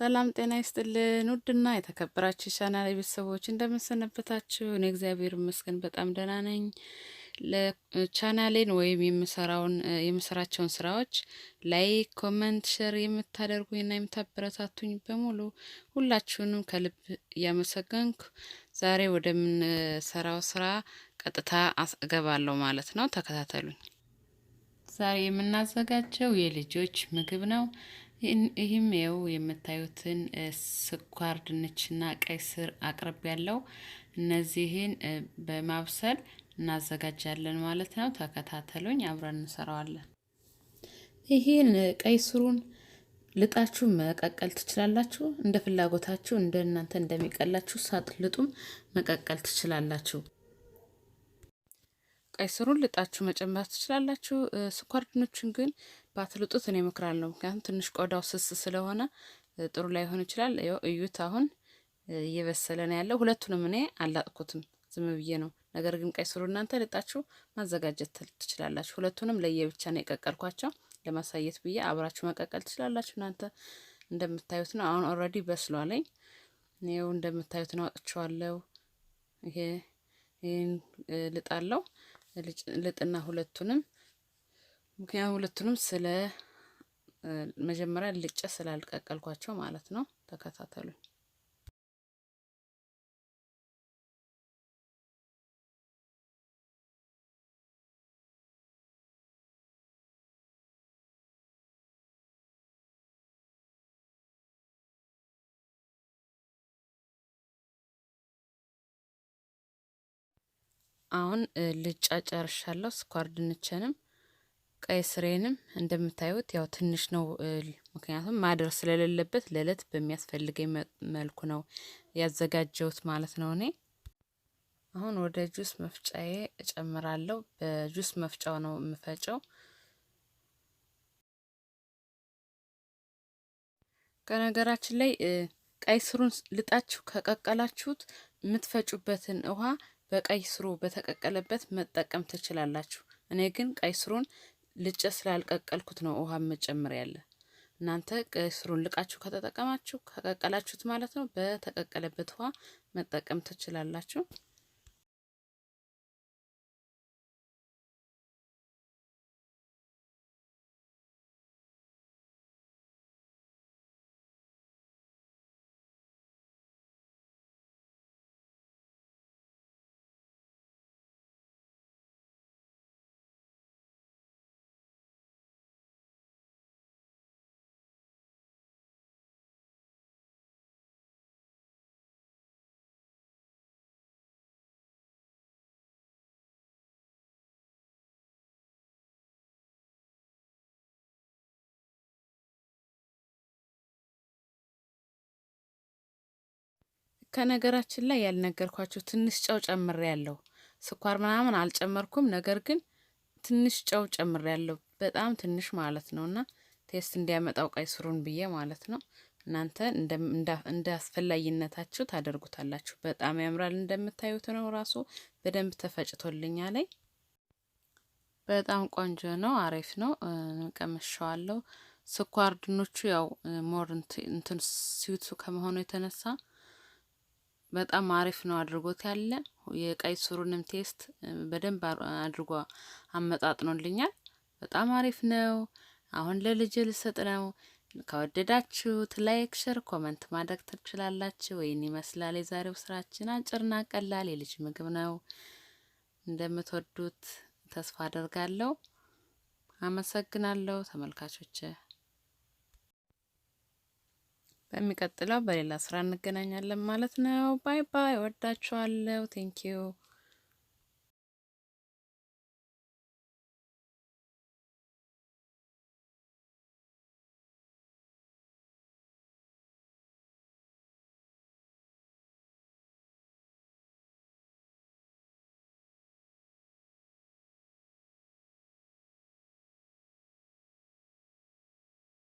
ሰላም ጤና ይስጥልን ውድና የተከበራችሁ ቻናል ቤተሰቦች እንደምን ሰነበታችሁ? እኔ እግዚአብሔር ይመስገን በጣም ደህና ነኝ። ለቻናሌን ወይም የምሰራቸውን ስራዎች ላይክ፣ ኮሜንት፣ ሼር የምታደርጉኝና የምታበረታቱኝ በሙሉ ሁላችሁንም ከልብ እያመሰገንኩ ዛሬ ወደምንሰራው ስራ ቀጥታ እገባለሁ ማለት ነው። ተከታተሉኝ። ዛሬ የምናዘጋጀው የልጆች ምግብ ነው። ይህም የምታዩትን ስኳር ድንችና ቀይ ስር አቅርብ ያለው እነዚህን በማብሰል እናዘጋጃለን ማለት ነው። ተከታተሉኝ፣ አብረን እንሰራዋለን። ይህን ቀይ ስሩን ልጣችሁ መቀቀል ትችላላችሁ። እንደ ፍላጎታችሁ እንደ እናንተ እንደሚቀላችሁ ሳትልጡም መቀቀል ትችላላችሁ። ቀይ ስሩን ልጣችሁ መጨመር ትችላላችሁ። ስኳር ድንቹን ግን ባትልጡት እኔ እመክራለሁ። ምክንያቱም ትንሽ ቆዳው ስስ ስለሆነ ጥሩ ላይሆን ይችላል። እዩት፣ አሁን እየበሰለ ነው ያለው። ሁለቱንም እኔ አላጥኩትም፣ ዝም ብዬ ነው። ነገር ግን ቀይ ስሩ እናንተ ልጣችሁ ማዘጋጀት ትችላላችሁ። ሁለቱንም ለየብቻ ነው የቀቀልኳቸው ለማሳየት ብዬ። አብራችሁ መቀቀል ትችላላችሁ እናንተ እንደምታዩት ነው። አሁን ኦልሬዲ በስሏለኝ። ይኸው እንደምታዩት ነው፣ አጥቼዋለሁ። ይሄን ልጣለው ልጥና ሁለቱንም፣ ምክንያቱም ሁለቱንም ስለ መጀመሪያ ልጨ ስላልቀቀልኳቸው ማለት ነው። ተከታተሉኝ። አሁን ልጫ ጨርሻለሁ። ስኳር ድንችንም ቀይ ስሬንም እንደምታዩት ያው ትንሽ ነው፣ ምክንያቱም ማደር ስለሌለበት ለእለት በሚያስፈልገኝ መልኩ ነው ያዘጋጀሁት ማለት ነው። እኔ አሁን ወደ ጁስ መፍጫዬ እጨምራለሁ። በጁስ መፍጫው ነው የምፈጨው። ከነገራችን ላይ ቀይ ስሩን ልጣችሁ ከቀቀላችሁት የምትፈጩበትን ውሃ በቀይ ስሩ በተቀቀለበት መጠቀም ትችላላችሁ። እኔ ግን ቀይ ስሩን ልጨ ስላልቀቀልኩት ነው ውሃ መጨመር ያለ። እናንተ ቀይ ስሩን ልቃችሁ ከተጠቀማችሁ ከቀቀላችሁት ማለት ነው በተቀቀለበት ውሃ መጠቀም ትችላላችሁ። ከነገራችን ላይ ያልነገርኳችሁ ትንሽ ጨው ጨምሬያለሁ። ስኳር ምናምን አልጨመርኩም፣ ነገር ግን ትንሽ ጨው ጨምሬያለሁ። በጣም ትንሽ ማለት ነውና ቴስት እንዲያመጣው ቀይ ስሩን ብዬ ማለት ነው። እናንተ እንደ አስፈላጊነታችሁ ታደርጉታላችሁ። በጣም ያምራል። እንደምታዩት ነው፣ ራሱ በደንብ ተፈጭቶልኛል። በጣም ቆንጆ ነው፣ አሪፍ ነው። ቀምሻዋለሁ። ስኳር ድንቹ ያው ሞር እንትን ሲዩቱ ከመሆኑ የተነሳ በጣም አሪፍ ነው አድርጎት ያለ። የቀይ ስሩንም ቴስት በደንብ አድርጎ አመጣጥኖልኛል። በጣም አሪፍ ነው። አሁን ለልጅ ልሰጥ ነው። ከወደዳችሁት ላይክ፣ ሼር፣ ኮሜንት ማድረግ ትችላላችሁ። ወይን ይመስላል የዛሬው ስራችን። አጭርና ቀላል የልጅ ምግብ ነው። እንደምትወዱት ተስፋ አደርጋለሁ። አመሰግናለሁ ተመልካቾቼ። በሚቀጥለው በሌላ ስራ እንገናኛለን ማለት ነው። ባይ ባይ። ወዳችኋለሁ። ቴንኪዩ